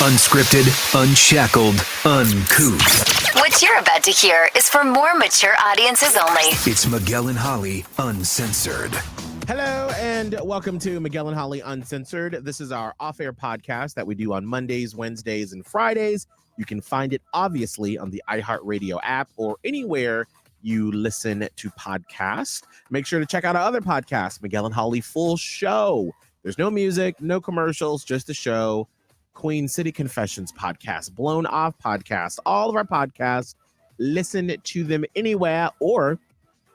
Unscripted, unshackled, uncouth. What you're about to hear is for more mature audiences only. It's Miguel and Holly, Uncensored. Hello and welcome to Miguel and Holly Uncensored. This is our off-air podcast that we do on Mondays, Wednesdays, and Fridays. You can find it obviously on the iHeartRadio app or anywhere you listen to podcasts. Make sure to check out our other podcast, Miguel and Holly Full Show. There's no music, no commercials, just a show. Queen City Confessions podcast, Blown Off podcast, all of our podcasts. Listen to them anywhere, or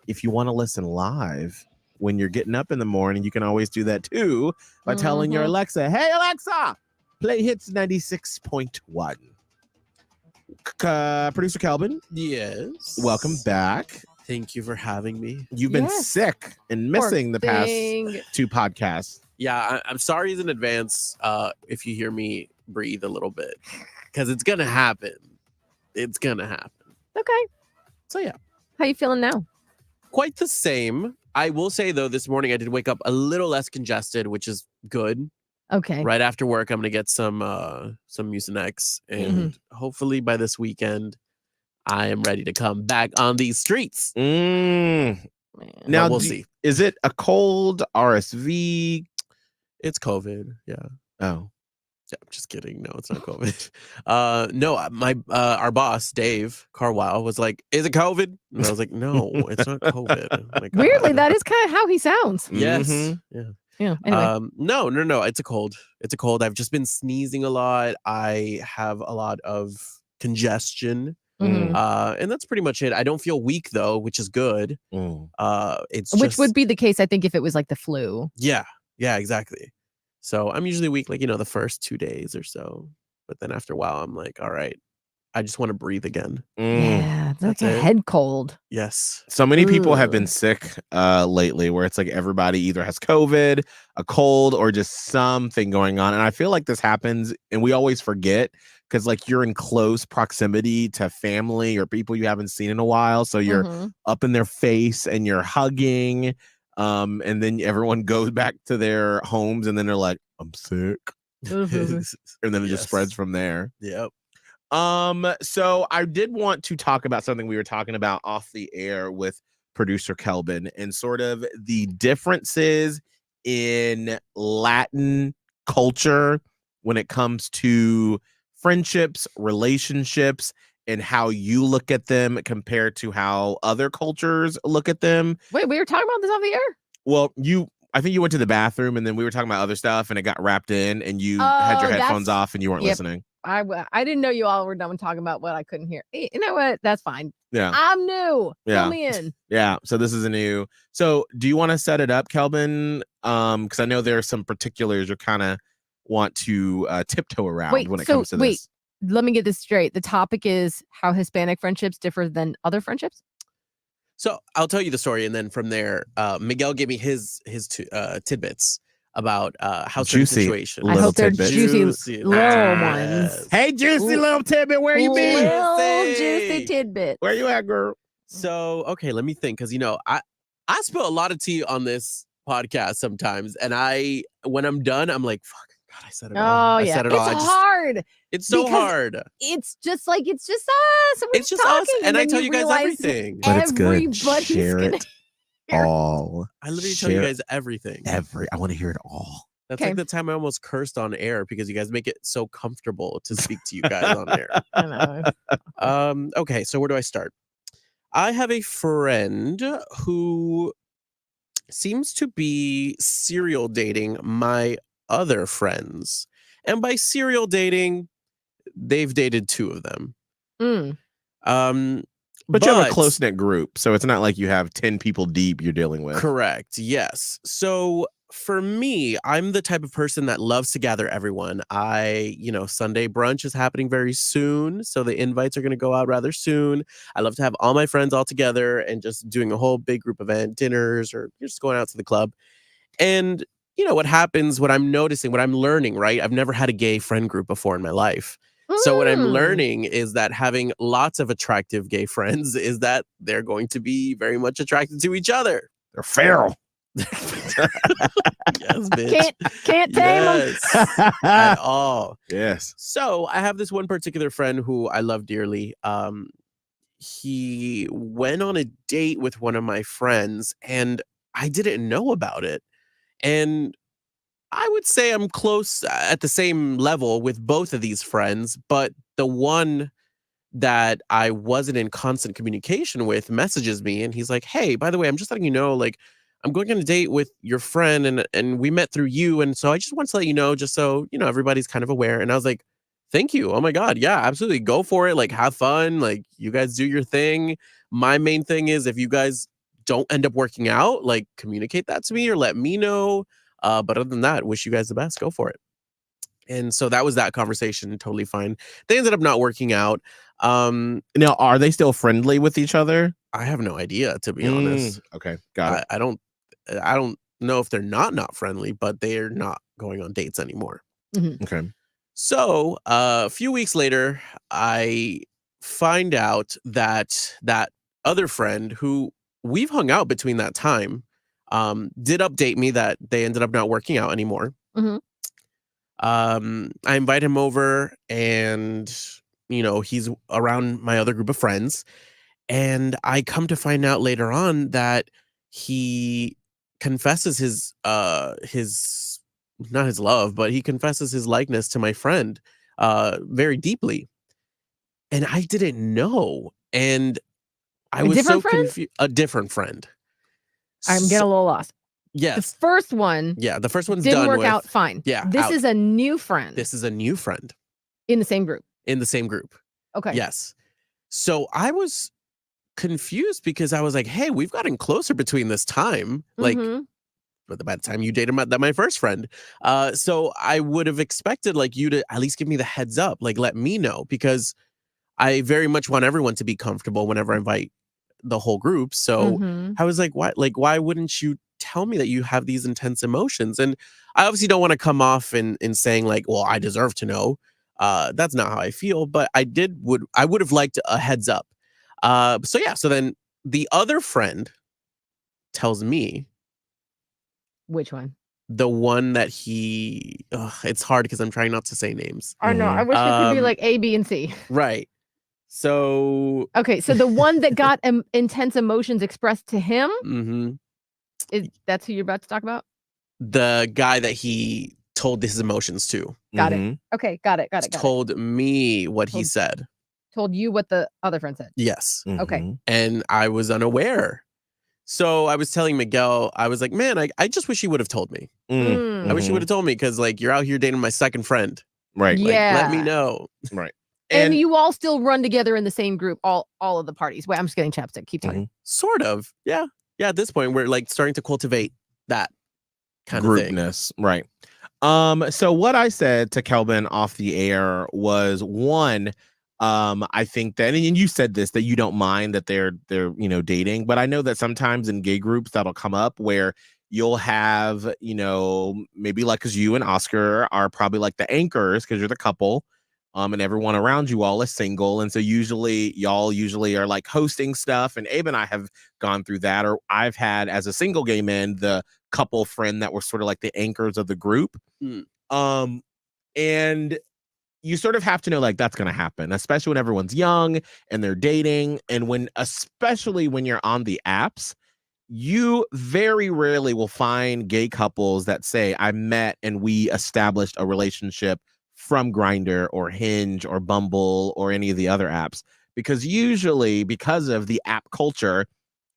if you want to listen live when you're getting up in the morning, you can always do that too by telling your Alexa, "Hey Alexa, play Hits 96.1." Producer Kelvin, yes, welcome back. Thank you for having me. You've been sick and missing the past two podcasts. Yeah, I'm sorry in advance if you hear me breathe a little bit, because it's gonna happen. It's gonna happen. Okay. So yeah. How you feeling now? Quite the same. I will say though, this morning I did wake up a little less congested, which is good. Okay. Right after work, I'm gonna get some Mucinex, and hopefully by this weekend, I am ready to come back on these streets. Now but we'll see. Is it a cold, RSV? It's COVID. Yeah. Oh. Yeah, I'm just kidding. No, it's not COVID. No, my our boss, Dave Carwile, was like, "Is it COVID?" And I was like, "No, it's not COVID." Like, Weirdly, that is kind of how he sounds. Yes. Mm-hmm. Yeah. Yeah. Anyway. No. It's a cold. It's a cold. I've just been sneezing a lot. I have a lot of congestion. And that's pretty much it. I don't feel weak though, which is good. It's Which would be the case, I think, if it was like the flu. Yeah, exactly. So I'm usually weak, like, the first 2 days or so. But then after a while, I'm like, all right, I just want to breathe again. Yeah, that's a it. head cold. Yes. So many people have been sick lately, where it's like everybody either has COVID, a cold, or just something going on. And I feel like this happens, and we always forget, because like you're in close proximity to family or people you haven't seen in a while. So you're up in their face and you're hugging. And then everyone goes back to their homes and then they're like, "I'm sick." And then it just spreads from there. Yep. So I did want to talk about something we were talking about off the air with producer Kelvin, and sort of the differences in Latin culture when it comes to friendships, relationships, and how you look at them compared to how other cultures look at them. Wait, we were talking about this off the air? Well, I think you went to the bathroom and then we were talking about other stuff and it got wrapped in and you had your headphones off and you weren't listening. I didn't know you all were done talking about what I couldn't hear. Hey, you know what? That's fine. Yeah. I'm new. Yeah. Fill me in. Yeah. So this is a new. So do you want to set it up, Kelvin? Because I know there are some particulars you kind of want to tiptoe around when it comes to this. Let me get this straight. The topic is how Hispanic friendships differ than other friendships. So I'll tell you the story, and then from there, Miguel gave me his tidbits about how certain situations. I hope they're juicy little ones. Hey, juicy little tidbit, where you been? Little juicy tidbit. Where you at, girl? So okay, let me think, because I spill a lot of tea on this podcast sometimes, and when I'm done, I'm like, fuck. God, I said it all. Oh, yeah. It's hard. It's so hard. It's just us. It's just us. And I tell you guys everything. But it's good. Share gonna... it all. I literally tell you guys everything. I want to hear it all. That's like the time I almost cursed on air because you guys make it so comfortable to speak to you guys on air. I know. Okay, so where do I start? I have a friend who seems to be serial dating my other friends, and by serial dating, they've dated two of them. But you have a close-knit group, so it's not like you have 10 people deep you're dealing with. Correct. Yes. So for me, I'm the type of person that loves to gather everyone. Sunday brunch is happening very soon, so the invites are going to go out rather soon. I love to have all my friends all together and just doing a whole big group event, dinners, or just going out to the club. And what happens, what I'm noticing, what I'm learning, right? I've never had a gay friend group before in my life. So what I'm learning is that having lots of attractive gay friends is that they're going to be very much attracted to each other. They're feral. Yes, bitch. Can't tame them. Yes, at all. Yes. So I have this one particular friend who I love dearly. He went on a date with one of my friends, and I didn't know about it. And I would say I'm close at the same level with both of these friends, but the one that I wasn't in constant communication with messages me and he's like, "Hey, by the way, I'm just letting you know, like, I'm going on a date with your friend and we met through you. And so I just want to let you know, just so you know, everybody's kind of aware." And I was like, "Thank you. Oh my God. Yeah, absolutely. Go for it. Like, have fun. Like, you guys do your thing. My main thing is if you guys don't end up working out, like communicate that to me or let me know. But other than that, wish you guys the best. Go for it." And so that was that conversation. Totally fine. They ended up not working out. Now, are they still friendly with each other? I have no idea, to be honest. Okay, got it. I don't know if they're not friendly, but they're not going on dates anymore. Okay. So a few weeks later, I find out that that other friend who we've hung out between that time did update me that they ended up not working out anymore. Mhm. I invite him over and you know he's around my other group of friends, and I come to find out later on that he confesses his not his love, but he confesses his likeness to my friend very deeply. And I didn't know. And I A was so different friend? confused. A different friend. I'm getting a little lost. The Yes. first one Yeah, the first one's didn't done work with. out fine. Yeah, This out. is a new friend This is a new friend in the same group. in the same group. Okay. Yes. So I was confused because I was like, "Hey, we've gotten closer between this time." Like, Mhm. but by the time you dated my first friend. So I would have expected like you to at least give me the heads up, like let me know, because I very much want everyone to be comfortable whenever I invite the whole group. So Mhm. I was why wouldn't you tell me that you have these intense emotions? And I obviously don't want to come off in saying like, well, I deserve to know. That's not how I feel, but I would have liked a heads up. So yeah, so then the other friend tells me, Which one? the one that it's hard because I'm trying not to say names. I know. I wish it could be Um, like A, B, and C. Right. So Okay, so the one that got intense emotions expressed to him mhm, that's who you're about to talk about? the guy that he told his emotions to Got it. Okay, got it. told me what he Told- said. Told you what the other friend said. Yes. Okay. And I was unaware. So I was telling Miguel, I was like, man, I just wish he would have told me. I wish he would have told me because like you're out here dating my second friend. Right. Like, Yeah. let me know. Right. And you all still run together in the same group, all of the parties. Wait, I'm just getting chapstick. Keep talking. Sort of. Yeah. Yeah. At this point, we're like starting to cultivate that kind of thing. Groupness. Right. So what I said to Kelvin off the air was one, I think that, and you said this, that you don't mind that they're dating, but I know that sometimes in gay groups that'll come up where you'll have, maybe like, because you and Oscar are probably like the anchors because you're the couple, and everyone around you all is single, and so y'all usually are like hosting stuff, and Abe and I have gone through that, or I've had as a single gay man the couple friend that were sort of like the anchors of the group. And you sort of have to know like that's going to happen, especially when everyone's young and they're dating, and especially when you're on the apps, you very rarely will find gay couples that say I met and we established a relationship from Grindr or Hinge or Bumble or any of the other apps, because usually, because of the app culture,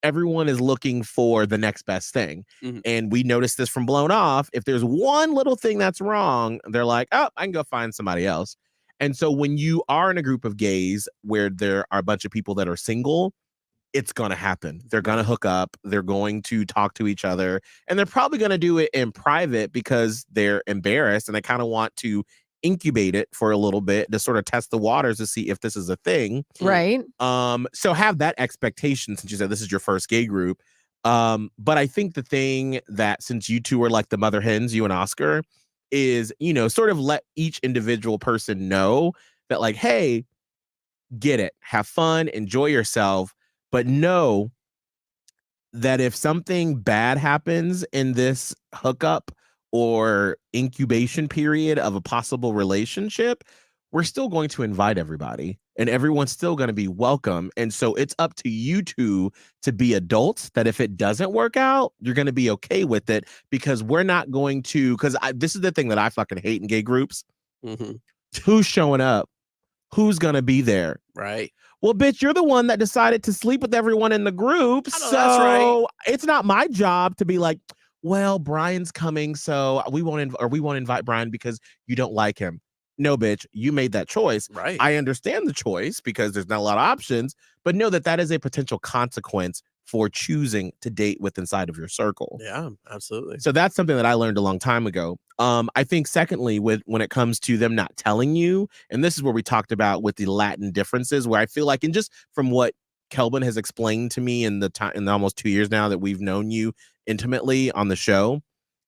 everyone is looking for the next best thing. And we noticed this from Blown Off. If there's one little thing that's wrong, they're like, oh, I can go find somebody else. And so when you are in a group of gays where there are a bunch of people that are single, it's going to happen. They're going to hook up. They're going to talk to each other. And they're probably going to do it in private because they're embarrassed and they kind of want to incubate it for a little bit to sort of test the waters to see if this is a thing. Right. So have that expectation since you said this is your first gay group. But I think the thing that, since you two are like the mother hens, you and Oscar, is, sort of let each individual person know that like, hey, get it, have fun, enjoy yourself, but know that if something bad happens in this hookup or incubation period of a possible relationship, we're still going to invite everybody and everyone's still going to be welcome. And so it's up to you two to be adults that if it doesn't work out, you're going to be okay with it, because we're not going to, because this is the thing that I fucking hate in gay groups. Mm-hmm. Who's showing up? Who's going to be there? Right. Well, bitch, you're the one that decided to sleep with everyone in the group. I know, So that's right. it's not my job to be like, well, Brian's coming, so we won't invite Brian because you don't like him. No, bitch, you made that choice. Right. I understand the choice because there's not a lot of options, but know that that is a potential consequence for choosing to date with inside of your circle. Yeah, absolutely. So that's something that I learned a long time ago. I think secondly, when it comes to them not telling you, and this is where we talked about with the Latin differences, where I feel like, and just from what Kelvin has explained to me in the almost 2 years now that we've known you intimately on the show,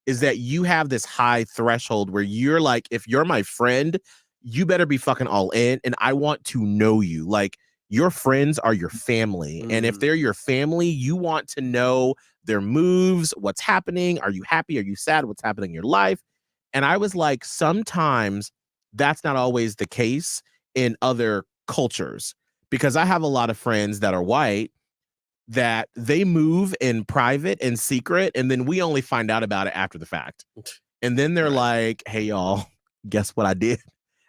is that you have this high threshold where you're like, if you're my friend, you better be fucking all in, and I want to know you. Like, your friends are your family. And if they're your family, you want to know their moves, what's happening. Are you happy? Are you sad? What's happening in your life? And I was like, sometimes that's not always the case in other cultures, because I have a lot of friends that are white that they move in private and secret, and then we only find out about it after the fact. And then they're like, hey, y'all, guess what I did?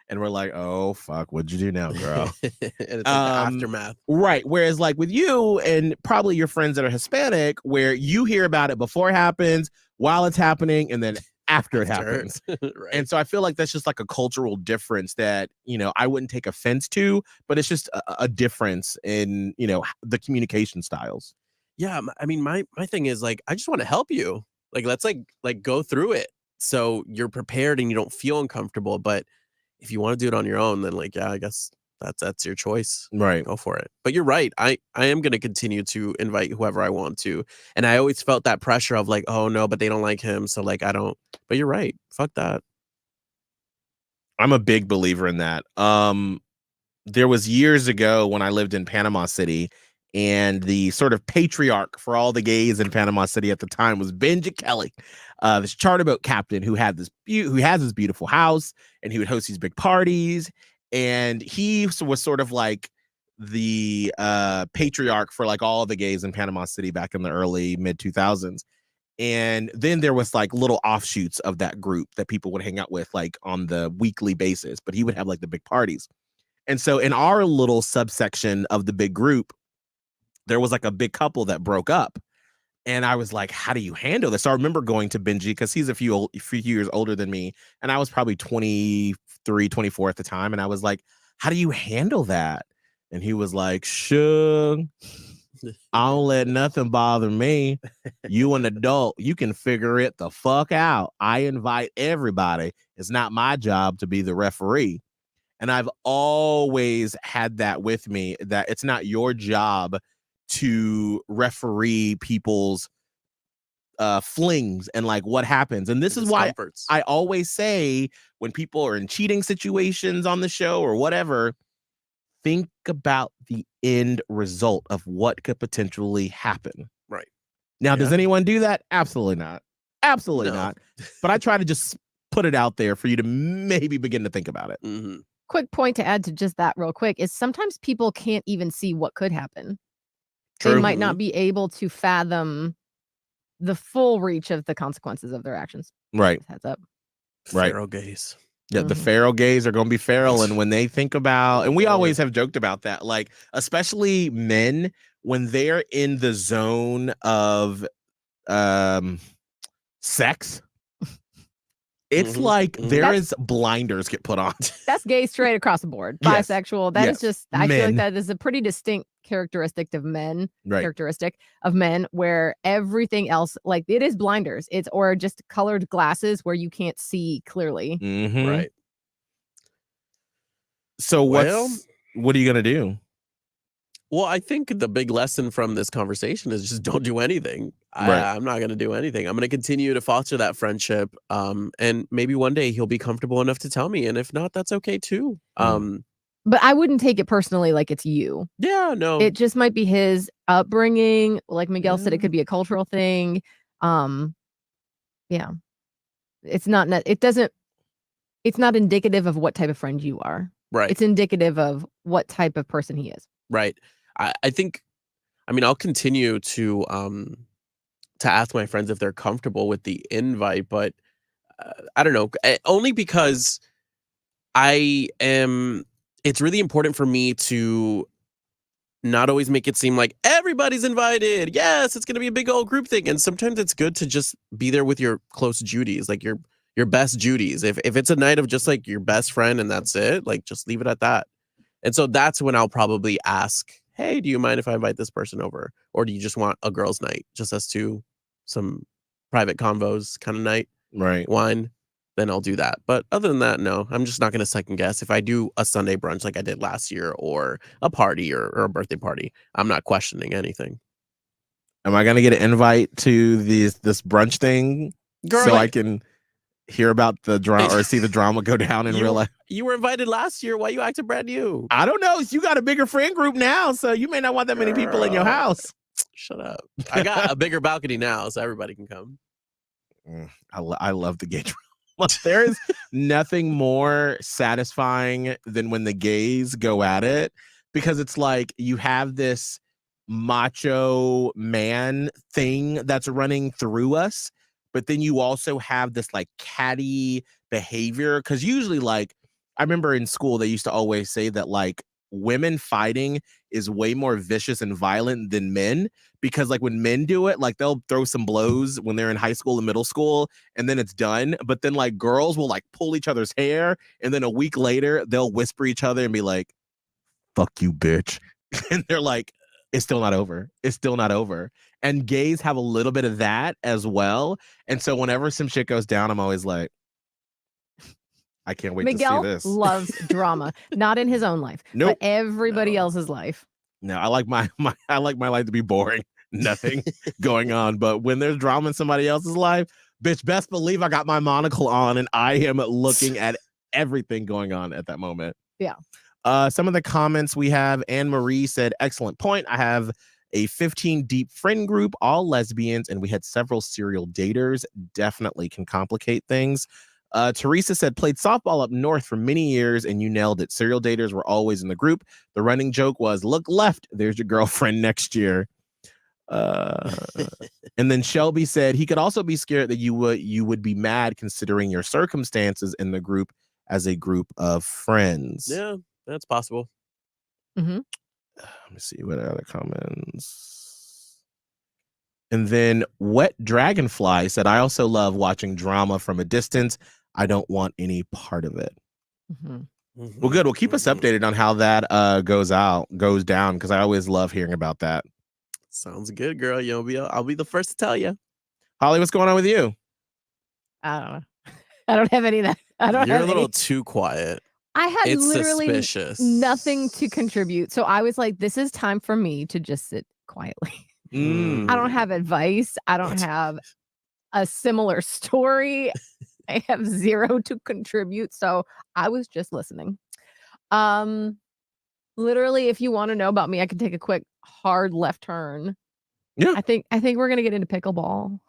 And we're like, oh, fuck, what'd you do now, girl? And it's like the aftermath. Right. Whereas like with you and probably your friends that are Hispanic, where you hear about it before it happens, while it's happening, and then after it happens. Right. And so I feel like that's just like a cultural difference that, I wouldn't take offense to, but it's just a difference in, the communication styles. Yeah. I mean, my thing is like, I just want to help you. Like, let's like go through it so you're prepared and you don't feel uncomfortable. But if you want to do it on your own, then like, yeah, I guess that's your choice. Right. Go for it. But you're right. I am going to continue to invite whoever I want to. And I always felt that pressure of like, oh no, but they don't like him. So like, I don't, but you're right. Fuck that. I'm a big believer in that. There was years ago when I lived in Panama City, and the sort of patriarch for all the gays in Panama City at the time was Benji Kelly, this charter boat captain who has this beautiful house, and he would host these big parties. And he was sort of like the patriarch for like all the gays in Panama City back in the early mid 2000s. And then there was like little offshoots of that group that people would hang out with like on the weekly basis, but he would have like the big parties. And so in our little subsection of the big group, there was like a big couple that broke up. And I was like, how do you handle this? So I remember going to Benji, because he's a few years older than me. And I was probably 23, 24 at the time. And I was like, how do you handle that? And he was like, sure, I don't let nothing bother me. You an adult, you can figure it the fuck out. I invite everybody. It's not my job to be the referee. And I've always had that with me, that it's not your job to referee people's flings and like what happens. And this is why I always say, when people are in cheating situations on the show or whatever, think about the end result of what could potentially happen. Right. Now, does anyone do that? Absolutely not. Absolutely not. But I try to just put it out there for you to maybe begin to think about it. Mm-hmm. Quick point to add to just that real quick is sometimes people can't even see what could happen. True. They might not be able to fathom the full reach of the consequences of their actions. Right. Heads up. Right. Feral gays. Yeah, the feral gays are going to be feral. And when they think about, and we always have joked about that, like, especially men, when they're in the zone of sex, it's like there is blinders get put on. That's gay straight across the board. Yes. Bisexual. That is just, I feel Men. like that is a pretty distinct characteristic of men. Right. Characteristic of men, where everything else, like, it is blinders. It's or just colored glasses where you can't see clearly. Mm-hmm. Right. So what are you gonna do? Well, I think the big lesson from this conversation is just don't do anything. Right. I'm not going to do anything. I'm going to continue to foster that friendship. And maybe one day he'll be comfortable enough to tell me. And if not, that's okay too. But I wouldn't take it personally like it's you. Yeah, no. It just might be his upbringing. Like Miguel said, it Yeah. could be a cultural thing. Yeah. It's not it's not indicative of what type of friend you are. Right. It's indicative of what type of person he is. Right. I think, I mean, I'll continue to ask my friends if they're comfortable with the invite, but I don't know, only because it's really important for me to not always make it seem like everybody's invited. Yes, it's going to be a big old group thing. And sometimes it's good to just be there with your close Judies, like your best Judies. If it's a night of just like your best friend and that's it, like just leave it at that. And so that's when I'll probably ask, hey, do you mind if I invite this person over? Or do you just want a girls' night, just us two, some private convos kind of night, Right. wine? Then I'll do that. But other than that, no, I'm just not going to second guess. If I do a Sunday brunch like I did last year, or a party or a birthday party, I'm not questioning anything. Am I gonna get an invite to this brunch thing Girl, so I can hear about the drama or see the drama go down in real life? You were invited last year. Why you acting brand new? I don't know. You got a bigger friend group now, so you may not want that many people in your Girl. house. Shut up. I got a bigger balcony now, so everybody can come. I love the gay drama. There is nothing more satisfying than when the gays go at it, because it's like you have this macho man thing that's running through us, but then you also have this like catty behavior. Because usually, like, I remember in school they used to always say that like women fighting is way more vicious and violent than men, because like when men do it, like they'll throw some blows when they're in high school and middle school and then it's done. But then like girls will like pull each other's hair, and then a week later they'll whisper each other and be like, fuck you, bitch. And they're like, it's still not over. It's still not over. And gays have a little bit of that as well. And so whenever some shit goes down, I'm always like, I can't wait Miguel to see this. loves drama, not in his own life, Nope. but everybody else's life. No, I like my I like my life to be boring. Nothing going on. But when there's drama in somebody else's life, bitch, best believe I got my monocle on and I am looking at everything going on at that moment. Yeah. Some of the comments we have, Anne Marie said, excellent point. I have a 15 deep friend group, all lesbians, and we had several serial daters. Definitely can complicate things. Teresa said, played softball up north for many years, and you nailed it. Serial daters were always in the group. The running joke was, look left, there's your girlfriend next year. And then Shelby said he could also be scared that you would be mad considering your circumstances in the group as a group of friends. Yeah, that's possible. Mm-hmm. Let me see what other comments. And then Wet Dragonfly said, I also love watching drama from a distance. I don't want any part of it. Mm-hmm. Well, good. Well, keep us updated on how that goes down, because I always love hearing about that. Sounds good, girl. I'll be the first to tell you. Holly, what's going on with you? I don't know. I don't have any of that. I don't You're have a little any. too quiet. I had It's literally suspicious. nothing to contribute. So I was like, this is time for me to just sit quietly. I don't have advice. I don't have a similar story. I have zero to contribute. So I was just listening. Literally, if you want to know about me, I can take a quick hard left turn. Yeah. I think we're gonna get into pickleball.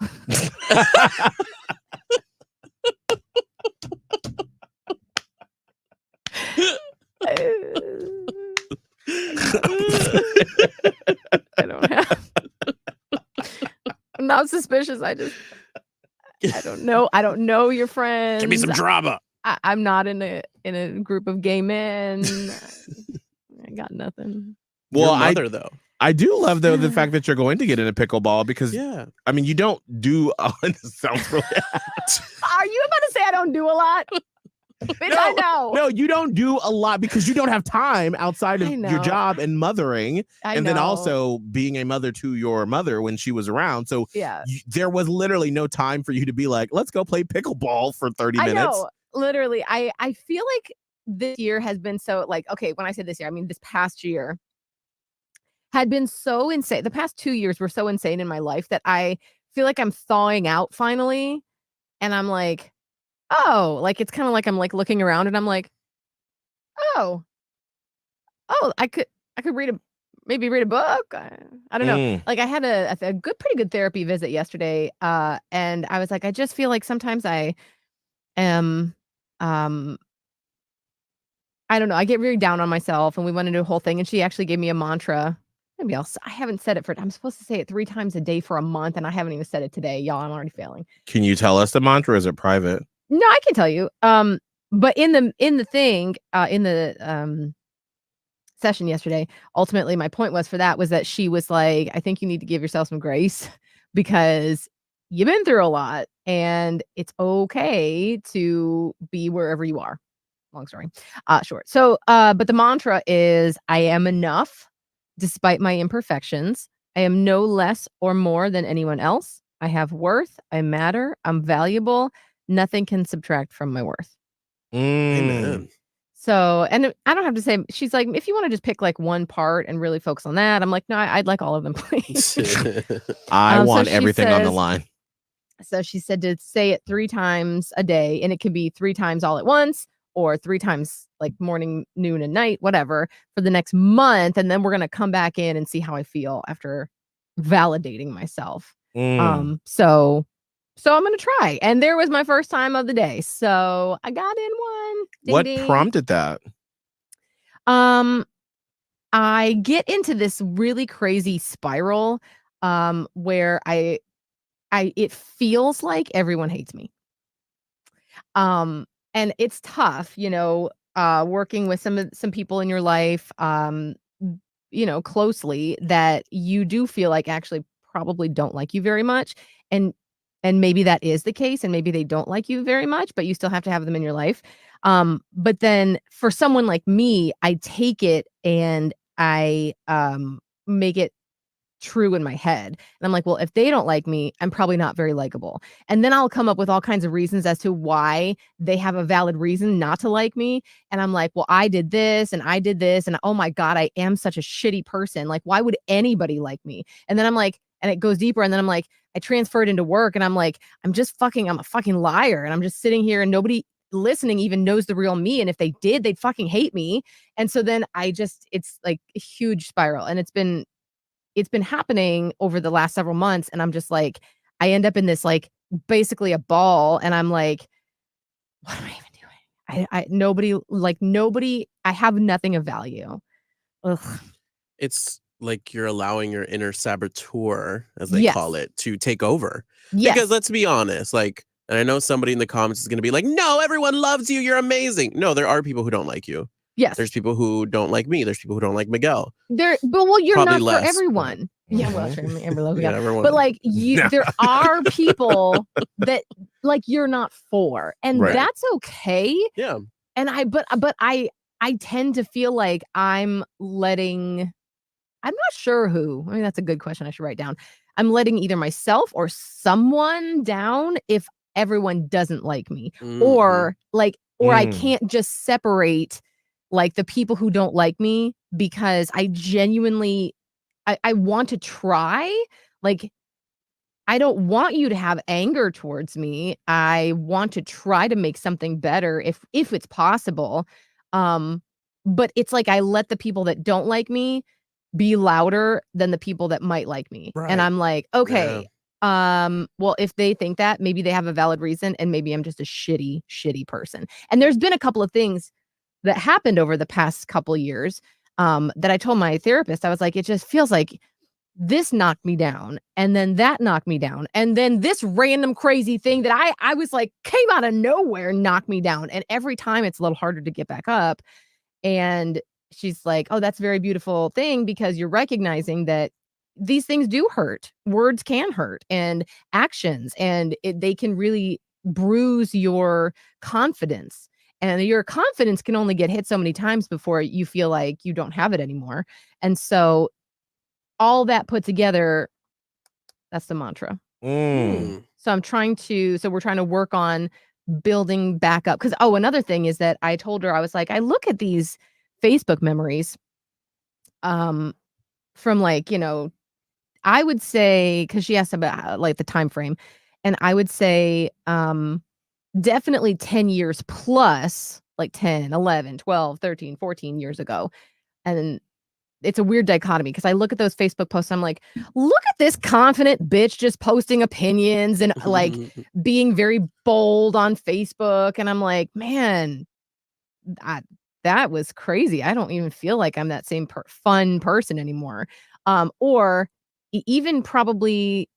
I don't have. I'm not suspicious. I don't know. I don't know your friends. Give me some drama. I'm not in a group of gay men. I got nothing. Well, Your mother, though. I do love, though, the fact that you're going to get into pickleball, because Yeah. I mean, you don't do. This sounds really. Are you about to say I don't do a lot? Bitch, I know. No, you don't do a lot because you don't have time outside of I your know. job and mothering, I and then know. also being a mother to your mother when she was around. So Yeah. there was literally no time for you to be like, let's go play pickleball for 30 minutes. I know. Literally, I feel like this year has been so, like, okay, when I say this year, I mean this past year had been so insane. The past 2 years were so insane in my life that I feel like I'm thawing out finally. And I'm like, oh, like, it's kind of like I'm like looking around and I'm like, oh, oh, I could maybe read a book. I don't know. Mm. Like I had a pretty good therapy visit yesterday. And I was like, I just feel like sometimes I am, I don't know. I get very down on myself, and we went into a whole thing. And she actually gave me a mantra. Maybe I haven't said it I'm supposed to say it 3 times a day for a month, and I haven't even said it today, y'all. I'm already failing. Can you tell us the mantra? Or is it private? No, I can tell you. But in the thing, in the session yesterday, ultimately my point was that she was like, I think you need to give yourself some grace because you've been through a lot and it's okay to be wherever you are. Long story short. So but the mantra is, I am enough despite my imperfections. I am no less or more than anyone else. I have worth. I matter. I'm valuable. Nothing can subtract from my worth. Amen. So, and I don't have to say, she's like, if you want to just pick like one part and really focus on that, I'm like, no, I'd like all of them, please. I want so everything on the line. So she said to say it 3 times a day, and it can be 3 times all at once or 3 times like morning, noon, and night, whatever, for the next month. And then we're going to come back in and see how I feel after validating myself. So I'm going to try. And there was my first time of the day. So I got in one. Ding, What ding. prompted that? I get into this really crazy spiral where it feels like everyone hates me. And it's tough, working with some people in your life, closely, that you do feel like actually probably don't like you very much. And maybe that is the case, and maybe they don't like you very much, but you still have to have them in your life. But then for someone like me, I take it and I make it true in my head. And I'm like, well, if they don't like me, I'm probably not very likable. And then I'll come up with all kinds of reasons as to why they have a valid reason not to like me. And I'm like, well, I did this and I did this. And oh my God, I am such a shitty person. Like, why would anybody like me? And then I'm like, and it goes deeper. And then I'm like, I transferred into work and I'm like, I'm a fucking liar. And I'm just sitting here and nobody listening even knows the real me. And if they did, they'd fucking hate me. And so then it's like a huge spiral. And it's been happening over the last several months. And I'm just like, I end up in this like basically a ball. And I'm like, what am I even doing? Nobody, I have nothing of value. Ugh. It's like you're allowing your inner saboteur, as they call it, to take over. Yes. Because let's be honest, like, and I know somebody in the comments is going to be like, no, everyone loves you. You're amazing. No, there are people who don't like you. Yes. There's people who don't like me. There's people who don't like Miguel. You're Probably not less, for everyone. Yeah, well, sure, everyone loves Yeah, Miguel. everyone. But like there are people that like you're not for, and Right. that's okay. Yeah. And I tend to feel like I'm not sure who. I mean, that's a good question I should write down. I'm letting either myself or someone down if everyone doesn't like me. Or I can't just separate like the people who don't like me because I genuinely I want to try. Like, I don't want you to have anger towards me. I want to try to make something better if it's possible. But it's like I let the people that don't like me be louder than the people that might like me. Right. And I'm like, okay, well, if they think that, maybe they have a valid reason, and maybe I'm just a shitty person. And there's been a couple of things that happened over the past couple of years that I told my therapist. I was like, it just feels like this knocked me down, and then that knocked me down, and then this random crazy thing that I was like came out of nowhere and knocked me down. And every time it's a little harder to get back up. And she's like, oh, that's a very beautiful thing because you're recognizing that these things do hurt. Words can hurt, and actions, and they can really bruise your confidence. And your confidence can only get hit so many times before you feel like you don't have it anymore. And so all that put together, that's the mantra. So we're trying to work on building back up. Because, another thing is that I told her, I was like, I look at these Facebook memories from like, I would say, because she asked about like the time frame, and I would say definitely 10 years plus, like 10, 11, 12, 13, 14 years ago. And it's a weird dichotomy because I look at those Facebook posts and I'm like, look at this confident bitch just posting opinions and like being very bold on Facebook. And I'm like, man, that was crazy. I don't even feel like I'm that same fun person anymore. Or even probably,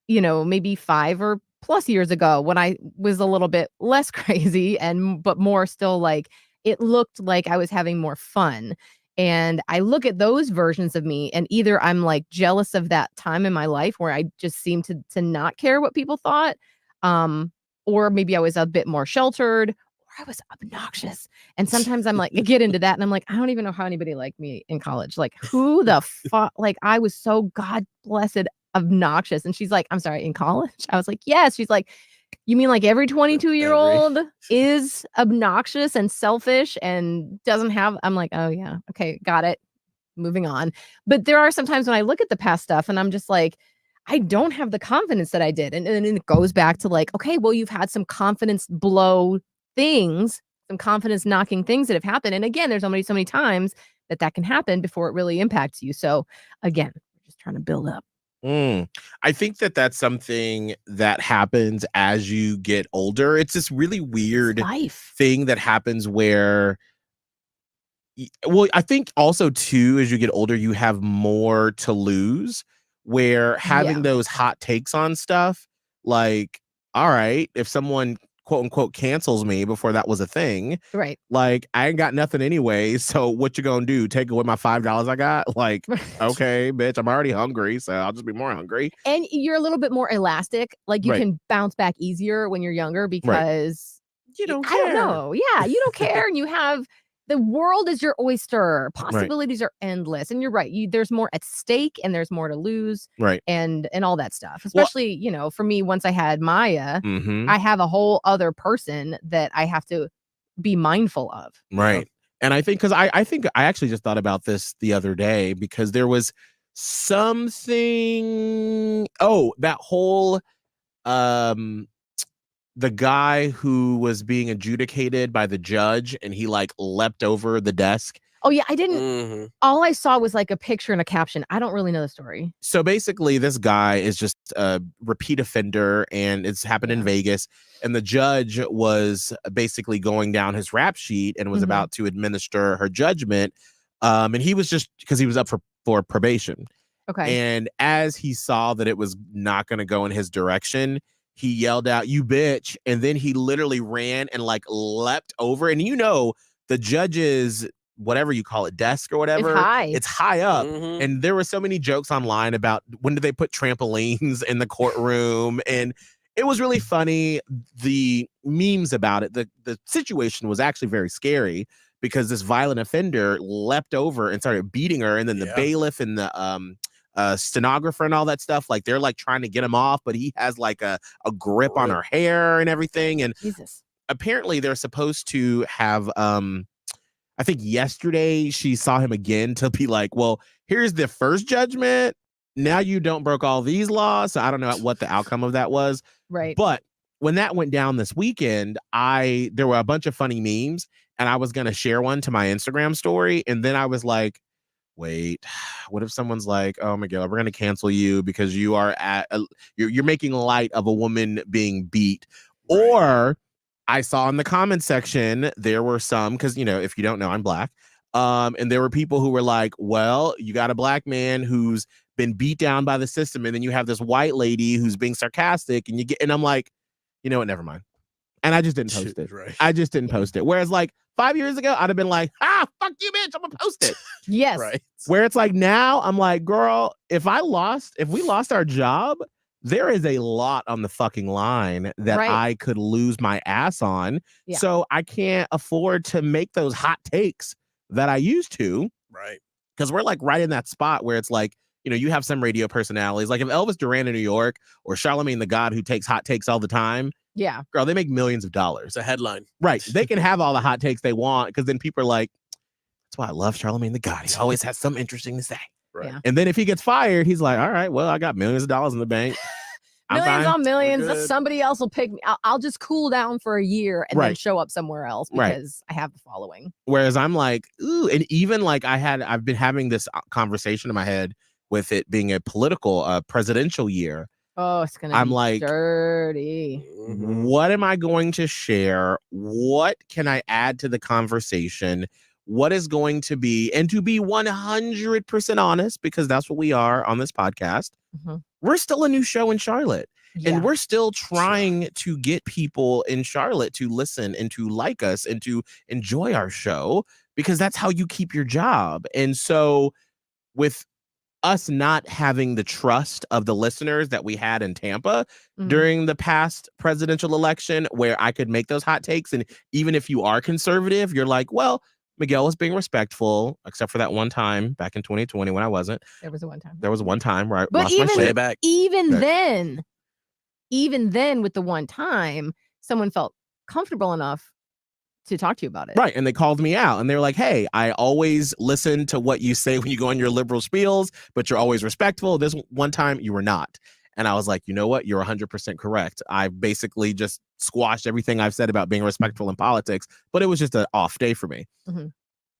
maybe 5 or plus years ago when I was a little bit less crazy but more still like it looked like I was having more fun. And I look at those versions of me and either I'm like jealous of that time in my life where I just seemed to not care what people thought, or maybe I was a bit more sheltered, or I was obnoxious. And sometimes I'm like, I get into that and I'm like, I don't even know how anybody liked me in college. Like, who the fuck? Like, I was so God blessed obnoxious. And she's like, I'm sorry, in college? I was like, yes. She's like, you mean like every 22-year-old is obnoxious and selfish and doesn't have, I'm like, oh yeah, okay, got it. Moving on. But there are some times when I look at the past stuff and I'm just like, I don't have the confidence that I did. And it goes back to like, okay, well, you've had some confidence blow things, some confidence knocking things that have happened. And again, there's only so many times that can happen before it really impacts you. So again, we're just trying to build up. I think that's something that happens as you get older. It's this really weird thing that happens where, well, I think also too, as you get older, you have more to lose, where having those hot takes on stuff, like, all right, if someone quote unquote cancels me before that was a thing, right? Like, I ain't got nothing anyway, so what you gonna do? Take away my $5 I got? Like, okay, bitch, I'm already hungry, so I'll just be more hungry. And you're a little bit more elastic. Like you can bounce back easier when you're younger because you don't care. I don't know. Yeah, you don't care, and you have the world is your oyster. Possibilities are endless, and you're right. There's more at stake, and there's more to lose, right? And all that stuff. Especially, for me, once I had Maya, I have a whole other person that I have to be mindful of. Right. And I think because I think I actually just thought about this the other day because there was something. Oh, that whole the guy who was being adjudicated by the judge and he like leapt over the desk. Oh yeah, I didn't. All I saw was like a picture and a caption. I don't really know the story. So basically, this guy is just a repeat offender, and it's happened in Vegas. And the judge was basically going down his rap sheet and was about to administer her judgment. And he was just because he was up for probation. Okay. And as he saw that it was not going to go in his direction, he yelled out, "You bitch!" And then he literally ran and like leapt over. And the judge's whatever you call it, desk or whatever, it's high up. And there were so many jokes online about when did they put trampolines in the courtroom, and it was really funny. The memes about it, the situation was actually very scary because this violent offender leapt over and started beating her, and then the bailiff and the stenographer and all that stuff, like they're like trying to get him off, but he has like a grip on her hair and everything. And apparently they're supposed to have I think yesterday she saw him again to be like, well, here's the first judgment. Now you don't broke all these laws. So I don't know what the outcome of that was. Right. But when that went down this weekend, there were a bunch of funny memes and I was going to share one to my Instagram story. And then I was like, wait, what if someone's like, oh, Miguel, we're going to cancel you because you are you're making light of a woman being beat. Right. Or I saw in the comment section, there were some, because, if you don't know, I'm black. And there were people who were like, well, you got a black man who's been beat down by the system. And then you have this white lady who's being sarcastic and I'm like, you know what? Never mind. And I just didn't post it. Right. I just didn't post it. Whereas like 5 years ago, I'd have been like, fuck you, bitch. I'm gonna post it. Yes. Right. Where it's like now I'm like, girl, if we lost our job, there is a lot on the fucking line that I could lose my ass on. Yeah. So I can't afford to make those hot takes that I used to. Right. Because we're like right in that spot where it's like, you have some radio personalities. Like if Elvis Duran in New York or Charlamagne the God who takes hot takes all the time. Yeah. Girl, they make millions of dollars. It's a headline. Right. They can have all the hot takes they want because then people are like, that's why I love Charlamagne the God. He always has something interesting to say. Right. Yeah. And then if he gets fired, he's like, all right, well, I got millions of dollars in the bank. millions fine. on millions. We're good. Somebody else will pick me. I'll just cool down for a year and then Right. show up somewhere else Right. because I have the following. Whereas I'm like, ooh, and even like I've been having this conversation in my head with it being a political, presidential year. Oh, it's gonna I'm be like, dirty. what am I going to share? What can I add to the conversation? What is going to be, and to be 100% honest, because that's what we are on this podcast, Mhm. we're still a new show in Charlotte. Yeah. And we're still trying to get people in Charlotte to listen and to like us and to enjoy our show, because that's how you keep your job. And so with us not having the trust of the listeners that we had in Tampa Mhm. during the past presidential election, where I could make those hot takes, and even if you are conservative, you're like, well, Miguel was being respectful, except for that one time back in 2020 when I wasn't. There was a one time. There was one time where I But lost my even- Way shit. back. Even Right. then with the one time, someone felt comfortable enough to talk to you about it. Right. And they called me out and they're like, hey, I always listen to what you say when you go on your liberal spiels, but you're always respectful. This one time you were not. And I was like, you know what? You're 100% correct. I basically just squashed everything I've said about being respectful in politics, but it was just an off day for me. Mhm.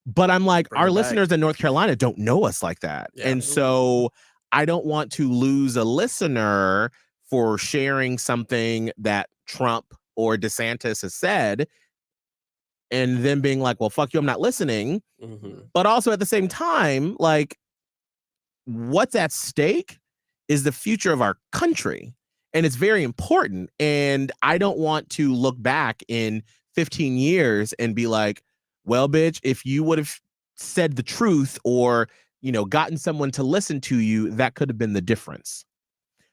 But I'm like, Bring our it back. listeners in North Carolina don't know us like that. Yeah. And so I don't want to lose a listener for sharing something that Trump or DeSantis has said and then being like, well, fuck you, I'm not listening. Mhm. But also at the same time, like, what's at stake is the future of our country. And it's very important. And I don't want to look back in 15 years and be like, well, bitch, if you would have said the truth or, you know, gotten someone to listen to you, that could have been the difference.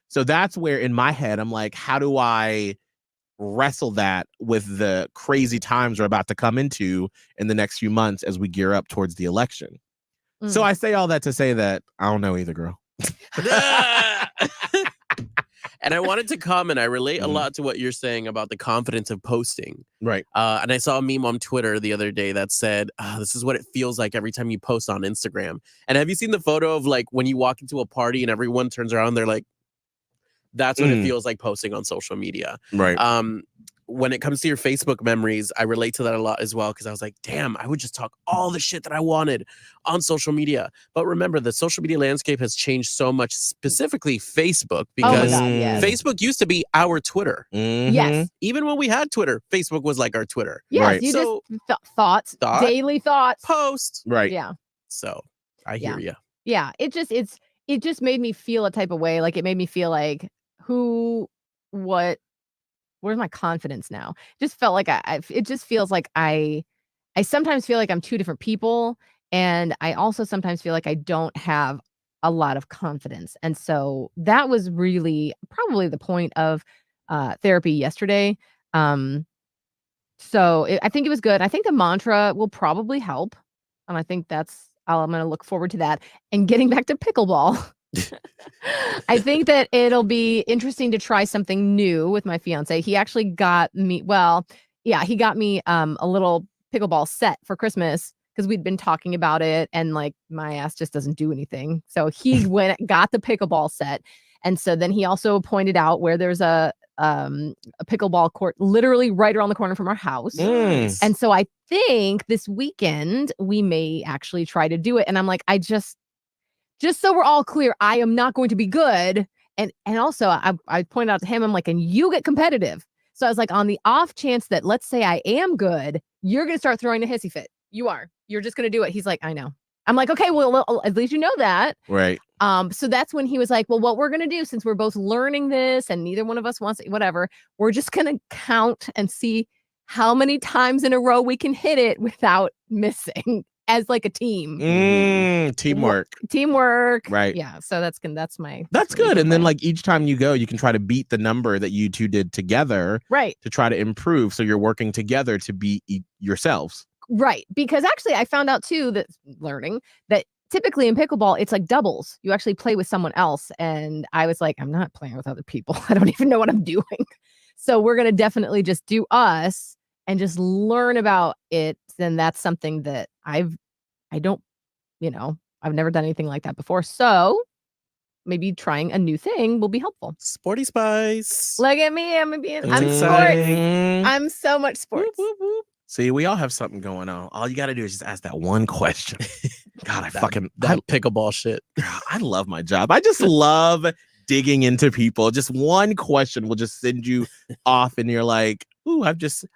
So that's where in my head, I'm like, how do I wrestle that with the crazy times we're about to come into in the next few months as we gear up towards the election? So I say all that to say that I don't know either, girl. And I wanted to comment. I relate a Mhm. lot to what you're saying about the confidence of posting. Right. And I saw a meme on Twitter the other day that said, this is what it feels like every time you post on Instagram. And have you seen the photo of like when you walk into a party and everyone turns around, they're like, that's what it feels like posting on social media. Right. When it comes to your Facebook memories, I relate to that a lot as well, because I was like, damn, I would just talk all the shit that I wanted on social media. But remember, the social media landscape has changed so much, specifically Facebook, Oh my because God, yes. Facebook used to be our Twitter. Mhm. Yes. Even when we had Twitter, Facebook was like our Twitter. Yes. Right. You So- just thoughts, Thought? daily thoughts. Post. Right. Yeah. So I hear you. Yeah. It just made me feel a type of way. Like it made me feel like where's my confidence now? Just felt like it just feels like I sometimes feel like I'm two different people. And I also sometimes feel like I don't have a lot of confidence. And so that was really probably the point of therapy yesterday. I think it was good. I think the mantra will probably help. And I think I'm going to look forward to that. And getting back to pickleball. I think that it'll be interesting to try something new with my fiance. He actually got me, he got me a little pickleball set for Christmas because we'd been talking about it and like my ass just doesn't do anything. So he got the pickleball set. And so then he also pointed out where there's a pickleball court literally right around the corner from our house. Mm. And so I think this weekend we may actually try to do it. And I'm like, just so we're all clear, I am not going to be good. And also I pointed out to him, I'm like, and you get competitive. So I was like, on the off chance that let's say I am good, you're going to start throwing a hissy fit. You are. You're just going to do it. He's like, I know. I'm like, okay, well, at least you know that. Right. So that's when he was like, well, what we're going to do, since we're both learning this and neither one of us wants it, whatever, we're just going to count and see how many times in a row we can hit it without missing as like a team. Teamwork. Right. Yeah. So that's my. That's what we good. can And then play. like each time you go, you can try to beat the number that you two did together Right. to try to improve. So you're working together to beat yourselves. Right. Because actually I found out too that typically in pickleball, it's like doubles. You actually play with someone else. And I was like, I'm not playing with other people. I don't even know what I'm doing. So we're going to definitely just do us and just learn about it. Then that's something that I've never done anything like that before. So maybe trying a new thing will be helpful. Sporty Spice. Look at me. I'm Exciting. sports. I'm so much sports. Whoop, whoop, whoop. See, we all have something going on. All you got to do is just ask that one question. God, I that pickleball shit. I love my job. I just love digging into people. Just one question will just send you off, and you're like, "Ooh, I've just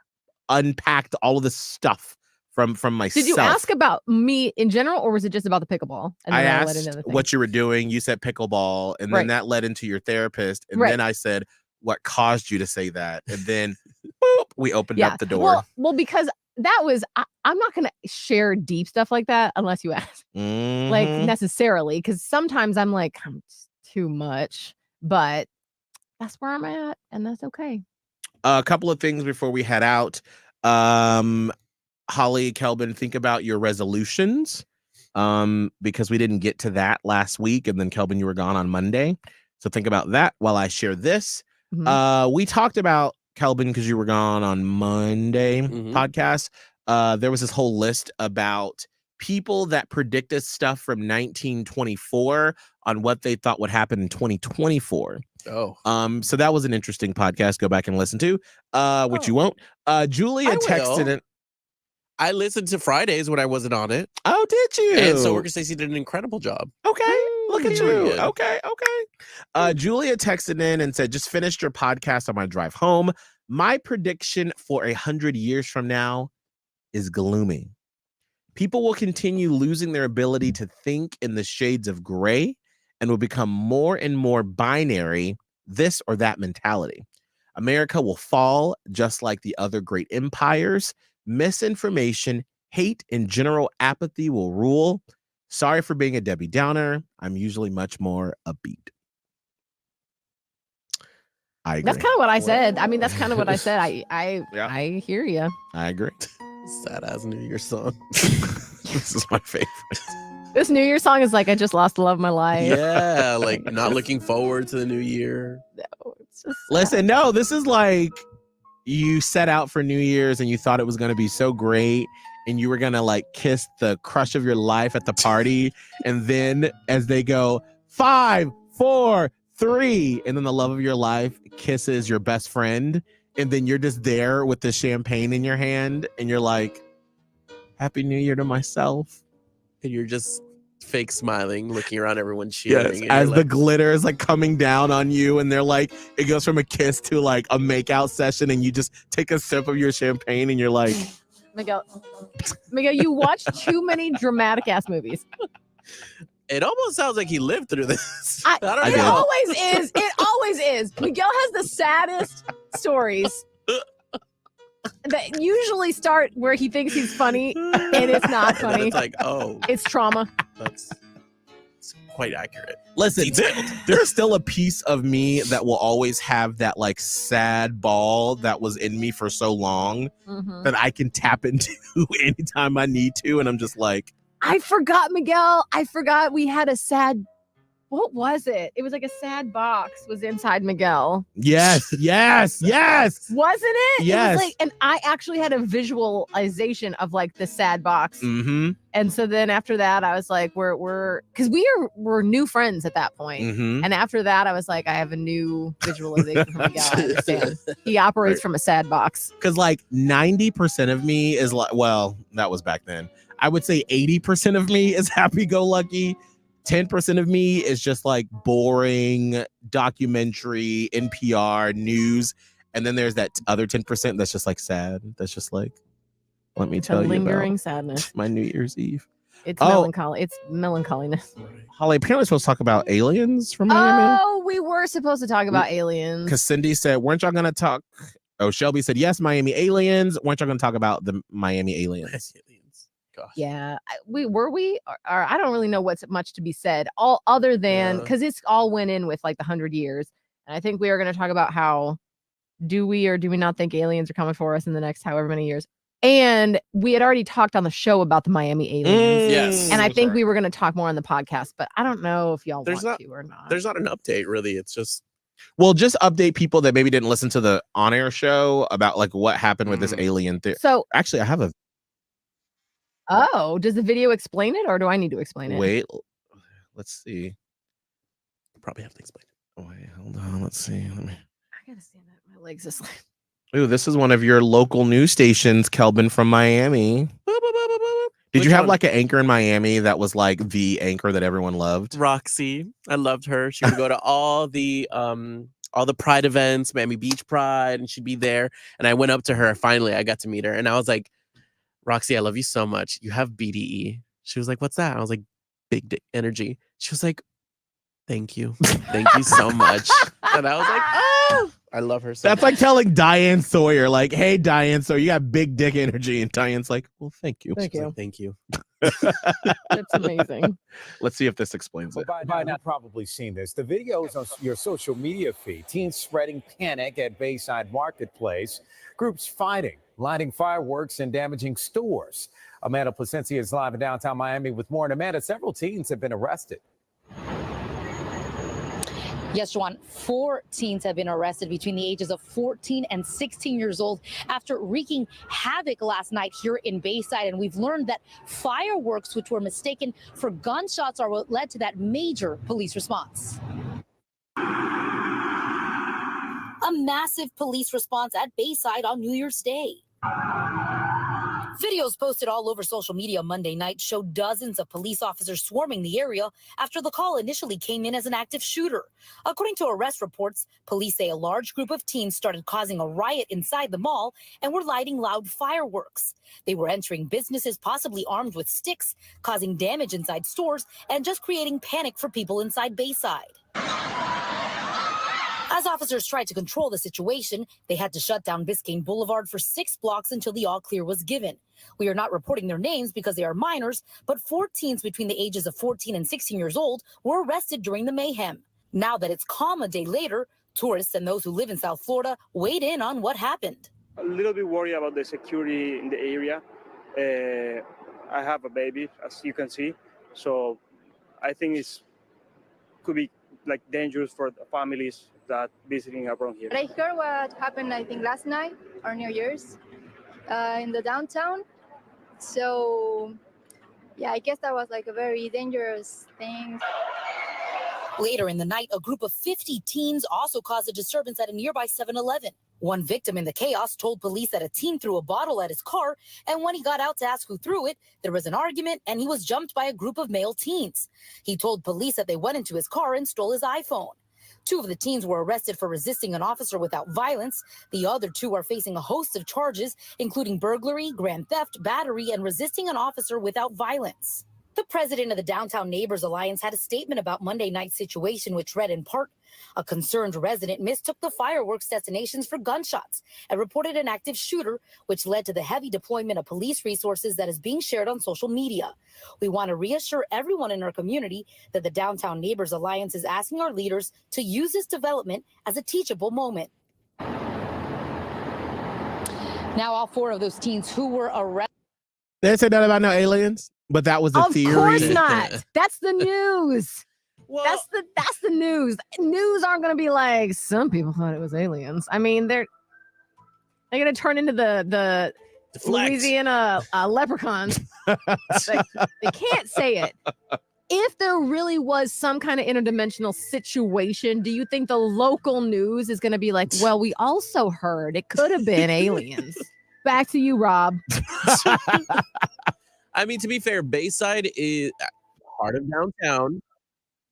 unpacked all of this stuff from myself." Did you ask about me in general, or was it just about the pickleball? And I then asked led into the thing? what you were doing. You said pickleball, and then Right. that led into your therapist, and Right. then I said, "What caused you to say that?" And then, boop, we opened up the door. Well, because that was I'm not going to share deep stuff like that unless you ask, like Mhm. necessarily, because sometimes I'm like, I'm too much, but that's where I'm at, and that's okay. A couple of things before we head out. Holly, Kelvin, think about your resolutions, because we didn't get to that last week, and then Kelvin, you were gone on Monday, so think about that while I share this. Mhm. We talked about, Kelvin, because you were gone on Monday podcast. There was this whole list about people that predicted stuff from 1924 on what they thought would happen in 2024. Oh. So that was an interesting podcast. Go back and listen to, which you won't. Julia I texted will. it. I listened to Fridays when I wasn't on it. Oh, did you? And so Worker Stacey did an incredible job. Okay, look at you. Period. Okay. Julia texted in and said, "Just finished your podcast on my drive home. My prediction for 100 years from now is gloomy. People will continue losing their ability to think in the shades of gray and will become more and more binary, this or that mentality. America will fall just like the other great empires. Misinformation, hate, and general apathy will rule. Sorry for being a Debbie Downer. I'm usually much more upbeat." I agree. That's kind of what I said. I mean, that's kind of what I said. I hear you. I agree. Sad ass New Year's song. This is my favorite. This New Year song is like, I just lost the love of my life. Yeah, like not looking forward to the new year. No, it's just Listen, no, this is like you set out for New Year's and you thought it was going to be so great and you were going to like kiss the crush of your life at the party. And then as they go 5, 4, 3, and then the love of your life kisses your best friend. And then you're just there with the champagne in your hand and you're like, Happy New Year to myself. And you're just fake smiling, looking around, everyone cheering. Yes, as the glitter is like coming down on you, and they're like, it goes from a kiss to like a makeout session, and you just take a sip of your champagne, and you're like, Miguel, you watch too many dramatic ass movies. It almost sounds like he lived through this. I don't it know. always is. It always is. Miguel has the saddest stories that usually start where he thinks he's funny and it's not And then funny. it's like, oh, It's trauma. it's quite accurate. listen, Detailed. there's still a piece of me that will always have that like sad ball that was in me for so long Mhm. that I can tap into anytime I need to, and I'm just like, I forgot, Miguel. I forgot we had a sad. What was it? It was like a sad box was inside Miguel. yes. Wasn't it? Yes. It was like, and I actually had a visualization of like the sad box. Mm-hmm. And so then after that, I was like, we're because we're new friends at that point. Mm-hmm. And after that, I was like, I have a new visualization for Miguel. I understand. He operates from a sad box. Because like 90% of me is like, well, that was back then. I would say 80% of me is happy-go-lucky. 10% of me is just like boring documentary, NPR, news. And then there's that other 10% that's just like sad. That's just like, let me A tell you lingering about sadness. my New Year's Eve. It's Oh. melancholy. It's melancholiness. Holly, apparently we're supposed to talk about aliens from Miami. Oh, we were supposed to talk about aliens. Because Cindy said, weren't y'all going to talk? Oh, Shelby said, yes, Miami aliens. Weren't y'all going to talk about the Miami aliens? Gosh. Yeah, or I don't really know what's much to be said, all other than because it's all went in with like the 100 years, and I think we are going to talk about how do we or do we not think aliens are coming for us in the next however many years. And we had already talked on the show about the Miami aliens, Yes. and I think we were going to talk more on the podcast, but I don't know if y'all want to or not. There's not an update really. It's just Well, just update people that maybe didn't listen to the on-air show about like what happened with this alien thing. So Actually, I have a does the video explain it, or do I need to explain it? wait. Let's see. probably have to explain. Oh, wait, hold on. Let's see. I gotta stand up. My legs just like. Ooh, this is one of your local news stations, Kelvin from Miami. Did Which you have one? like an anchor in Miami that was like the anchor that everyone loved? Roxy. I loved her. She would go to all the Pride events, Miami Beach Pride, and she'd be there. And I went up to her. Finally, I got to meet her, and I was like, "Roxy, I love you so much. You have BDE." She was like, "What's that?" I was like, "Big dick energy." She was like, "Thank you, thank you so much." And I was like, "Oh, I love her so That's much." like telling Diane Sawyer, like, "Hey, Diane Sawyer, you got big dick energy," and Diane's like, "Well, thank you." Thank She's you. like, "Thank you." That's amazing. Let's see if this explains it. By now, you've probably seen this. The video is on your social media feed. Teens spreading panic at Bayside Marketplace. Groups fighting, lighting fireworks, and damaging stores. Amanda Placencia is live in downtown Miami with more. And Amanda, several teens have been arrested. Yes, Juan, 4 teens have been arrested between the ages of 14 and 16 years old after wreaking havoc last night here in Bayside. And we've learned that fireworks, which were mistaken for gunshots, are what led to that major police response. A massive police response at Bayside on New Year's Day. Videos posted all over social media Monday night showed dozens of police officers swarming the area after the call initially came in as an active shooter. According to arrest reports, police say a large group of teens started causing a riot inside the mall and were lighting loud fireworks. They were entering businesses possibly armed with sticks, causing damage inside stores, and just creating panic for people inside Bayside. As officers tried to control the situation, they had to shut down Biscayne Boulevard for 6 blocks until the all clear was given. We are not reporting their names because they are minors, but 4 teens between the ages of 14 and 16 years old were arrested during the mayhem. Now that it's calm a day later, tourists and those who live in South Florida weighed in on what happened. A little bit worried about the security in the area. I have a baby, as you can see, so I think could be like dangerous for the families that visiting around here. But I heard what happened, I think, last night or New Year's in the downtown. So, yeah, I guess that was like a very dangerous thing. Later in the night, a group of 50 teens also caused a disturbance at a nearby 7-Eleven. One victim in the chaos told police that a teen threw a bottle at his car, and when he got out to ask who threw it, there was an argument and he was jumped by a group of male teens. He told police that they went into his car and stole his iPhone. 2 of the teens were arrested for resisting an officer without violence. The other 2 are facing a host of charges, including burglary, grand theft, battery, and resisting an officer without violence. The president of the Downtown Neighbors Alliance had a statement about Monday night's situation, which read in part, a concerned resident mistook the fireworks destinations for gunshots and reported an active shooter, which led to the heavy deployment of police resources that is being shared on social media. We want to reassure everyone in our community that the Downtown Neighbors Alliance is asking our leaders to use this development as a teachable moment. Now, all 4 of those teens who were arrested. They didn't say that about no aliens, but that was a theory. Of course not. That's the news. Well, That's the news. News aren't going to be like some people thought it was aliens. I mean, they're going to turn into the deflect. Louisiana leprechauns. They can't say it. If there really was some kind of interdimensional situation, do you think the local news is going to be like, well, we also heard it could have been aliens? Back to you, Rob. I mean, to be fair, Bayside is part of downtown.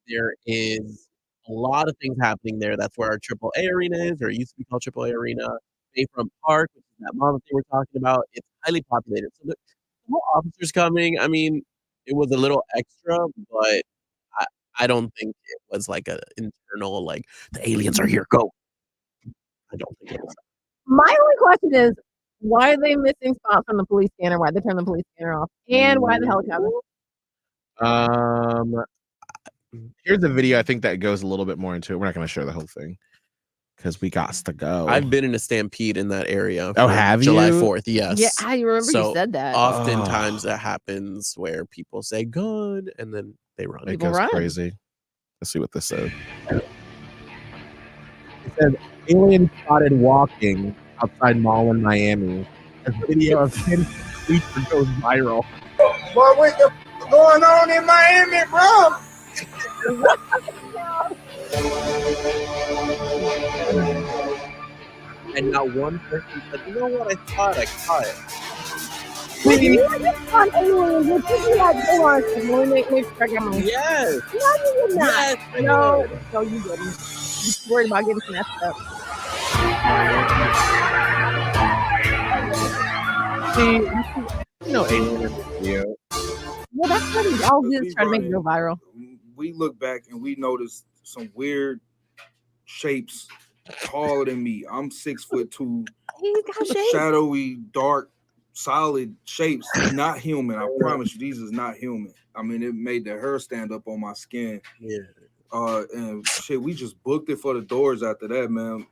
There is a lot of things happening there. That's where our AAA arena is, or it used to be called AAA Arena. Bayfront Park, which is that mall that they were talking about, it's highly populated. So the whole officers coming, I mean, it was a little extra, but I don't think it was like an internal, like, the aliens are here, go. I don't think it was. My only question is, why are they missing spots on the police scanner? Why they turn the police scanner off? And why the helicopter? Here's a video I think that goes a little bit more into it. We're not going to show the whole thing because we got to go. I've been in a stampede in that area. Oh, have July you? 4th, yes. Yeah, I remember So, you said that. Oftentimes that happens where people say good and then they run. It People goes run. crazy. Let's see what this said. It says alien spotted walking outside mall in Miami. A video of 10 creature goes viral. Boy, what the going on in Miami, bro? And not one person said, you know what, I thought I caught it. Wait, you just on aliens. What did you like? Hold on a second. Let me make sure I got my. Yes. No, you did not. Yes, I No, did. no, you didn't. You just worried about getting messed up. See, no alien in the video. Well, that's what he's all Let's just be trying to make it go running. viral. We look back and we noticed some weird shapes taller than me. I'm 6'2", He's got shades. shadowy, dark, solid shapes. Not human. I promise you, these is not human. I mean, it made the hair stand up on my skin. Yeah. And shit, we just booked it for the doors after that, man.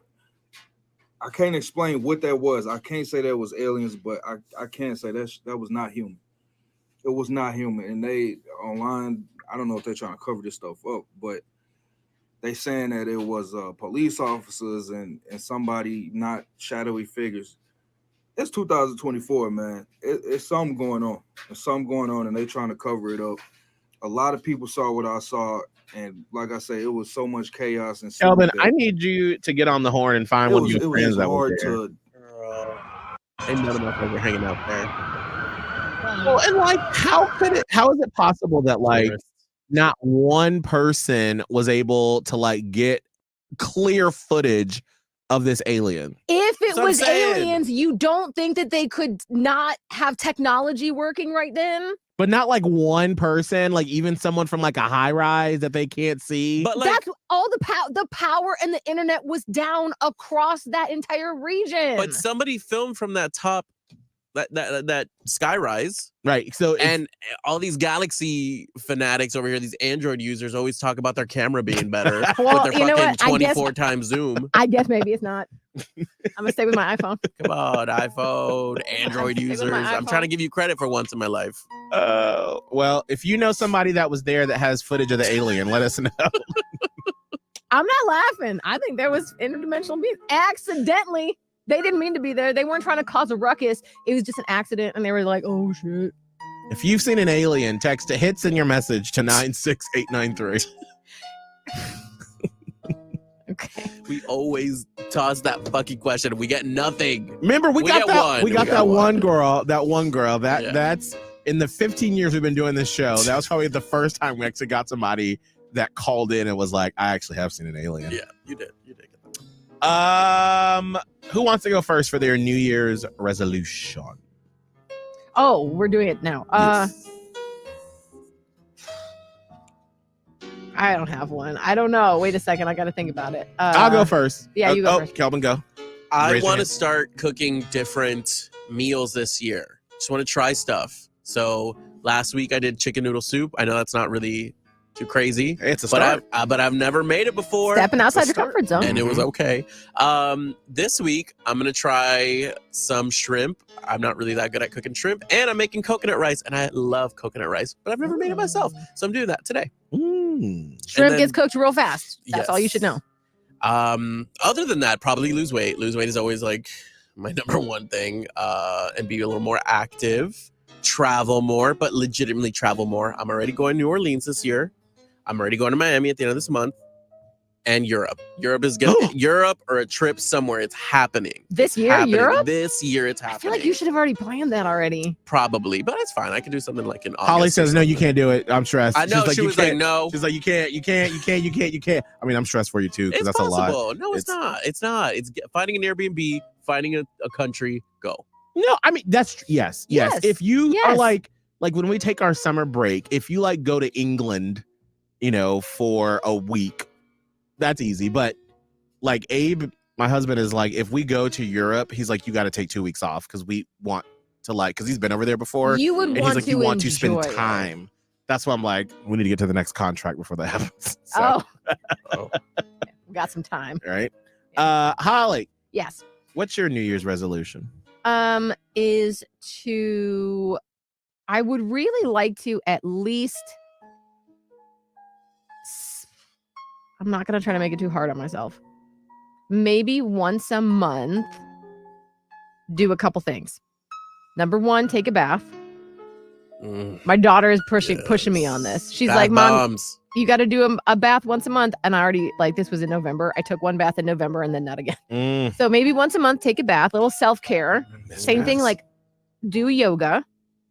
I can't explain what that was. I can't say that was aliens, but I can say that was not human. It was not human. And they online, I don't know if they're trying to cover this stuff up, but they saying that it was police officers and somebody, not shadowy figures. It's 2024, man. It's something going on. There's something going on, and they trying to cover it up. A lot of people saw what I saw, and like I say, it was so much chaos and Kelvin, I need you to get on the horn and find one of your friends that was there. And none of my friends were hanging out there. Well, and like, how is it possible that like not one person was able to like get clear footage of this alien? If it That's what I'm was saying. aliens, you don't think that they could not have technology working right then? But not like one person, like even someone from like a high rise that they can't see. But like, That's all the power and the internet was down across that entire region. but somebody filmed from that top, that skyrise, right? So and all these Galaxy fanatics over here, these Android users, always talk about their camera being better Well, with their you know fucking what? I guess- 24 times zoom. I guess maybe it's not. I'm gonna stay with my iPhone. Come on, iPhone, Android Stay with users. my I'm trying to iPhone. give you credit for once in my life. Well, if you know somebody that was there that has footage of the alien, let us know. I'm not laughing. I think there was interdimensional beings accidentally. They didn't mean to be there. They weren't trying to cause a ruckus. It was just an accident, and they were like, "Oh shit." If you've seen an alien, text hits in your message to 96893. Okay. We always toss that fucking question. We get nothing. Remember, we got get that. one. We got that one girl. That one girl. Yeah. That's in the 15 years we've been doing this show. That was probably the first time we actually got somebody that called in and was like, "I actually have seen an alien." Yeah, you did. You did. Who wants to go first for their New Year's resolution? Oh, we're doing it now. I don't have one. I don't know. Wait a second. I got to think about it. I'll go first. Yeah, you go first. Kelvin, go. I Raise your want to hand. start cooking different meals this year. Just want to try stuff. So last week I did chicken noodle soup. I know that's not really too crazy. It's a but start. I've never made it before. Stepping outside It's a your comfort zone. And it was okay. This week, I'm going to try some shrimp. I'm not really that good at cooking shrimp. And I'm making coconut rice. And I love coconut rice, but I've never made it myself. So I'm doing that today. Shrimp then- gets cooked real fast. That's all you should know. Other than that, probably lose weight. Lose weight is always like my number one thing. And be a little more active. Travel more, but legitimately travel more. I'm already going to New Orleans this year. I'm already going to Miami at the end of this month. And Europe. Europe is good. Europe or a trip somewhere. It's happening. This year, Happening. Europe? This year it's happening. I feel like you should have already planned that already. Probably, but it's fine. I can do something like in August. Holly or says, "No, you something. can't do it. I'm stressed." I know. She's She "You was like, can't." no. She's like, "You can't. I mean, I'm stressed for you too because It's that's a lot. possible. No, it's not. It's not. It's finding an Airbnb, finding a country, go. No, I mean that's yes. Yes. If you are Yes. like when we take our summer break, if you like go to England, for a week, that's easy. But like Abe, my husband is like, if we go to Europe, he's like, you got to take 2 weeks off because we want to because he's been over there before. You would and he's want like, to you want to spend enjoy it. time. That's why I'm like, we need to get to the next contract before that happens. So, Oh. We got some time. right. Holly, Yes. what's your New Year's resolution? Is to I would really like to at least I'm not gonna try to make it too hard on myself. Maybe once a month, do a couple things. Number one, take a bath. My daughter is pushing me on this. She's like, Mom, you got to do a bath once a month. And I already, like, this was in November. I took one bath in November and then not again. So maybe once a month, take a bath, little self-care. Same thing, like do yoga,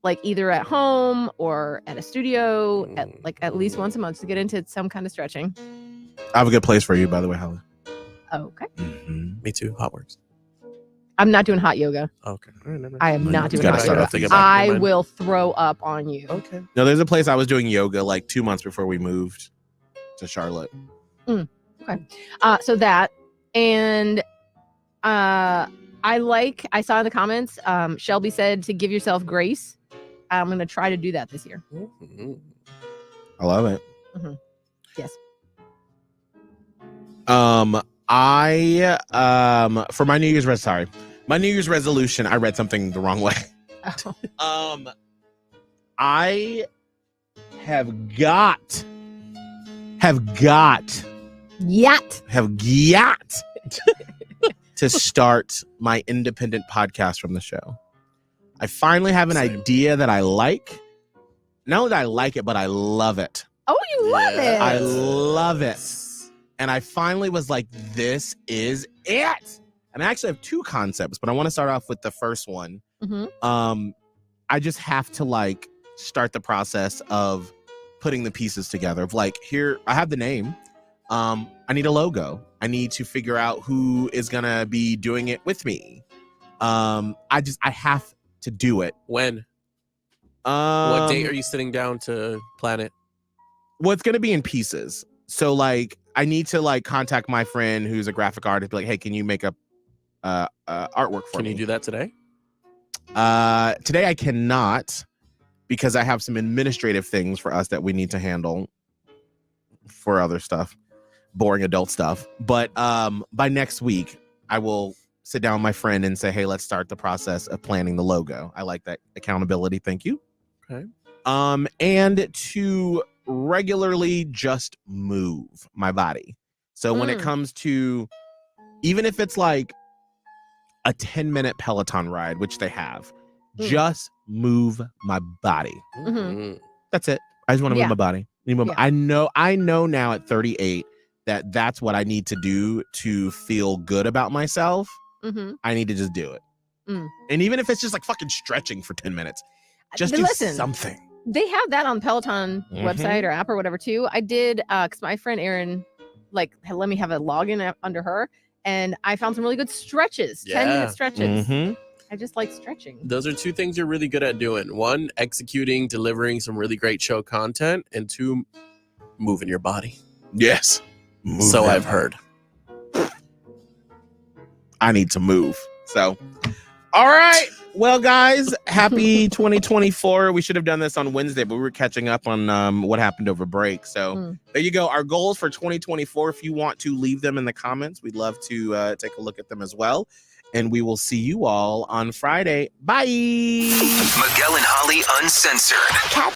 like either at home or at a studio, at least once a month to get into some kind of stretching. I have a good place for you, by the way, Holly. Okay. Me too. Hot works. I'm not doing hot yoga. Okay. I am not doing hot yoga. I will throw up on you. Okay. No, there's a place I was doing yoga like 2 months before we moved to Charlotte. Okay. So that, and I saw in the comments, Shelby said to give yourself grace. I'm going to try to do that this year. I love it. Yes. For my New Year's resolution, I read something the wrong way. I have got to start my independent podcast from the show. I finally have an idea that I like. Not only that I like it, but I love it. Oh, you love it. I love it. And I finally was like, this is it. And I actually have two concepts, but I want to start off with the first one. I just have to like start the process of putting the pieces together of like, here, I have the name. I need a logo. I need to figure out who is going to be doing it with me. I have to do it. When? What date are you sitting down to plan it? Well, it's going to be in pieces. So like, I need to like contact my friend who's a graphic artist. Be like, hey, can you make a artwork for me? Can you do that today? Today I cannot because I have some administrative things for us that we need to handle for other stuff, boring adult stuff. But by next week, I will sit down with my friend and say, hey, let's start the process of planning the logo. I like that accountability. Thank you. Okay. And to regularly just move my body. So when it comes to, even if it's like a 10-minute Peloton ride, which they have, just move my body. That's it. I just want to move my body. I know now at 38 that that's what I need to do to feel good about myself. I need to just do it. And even if it's just like fucking stretching for 10 minutes, just do something. They have that on Peloton website or app or whatever too. I did because my friend Erin like let me have a login under her, and I found some really good stretches, 10-minute stretches. I just like stretching. Those are two things you're really good at doing. One, executing, delivering some really great show content, and two, moving your body. Yes. So I've heard. I need to move. So, all right. Well, guys, happy 2024. We should have done this on Wednesday, but we were catching up on what happened over break. So there you go. Our goals for 2024, if you want to leave them in the comments, we'd love to take a look at them as well. And we will see you all on Friday. Bye. Miguel and Holly Uncensored.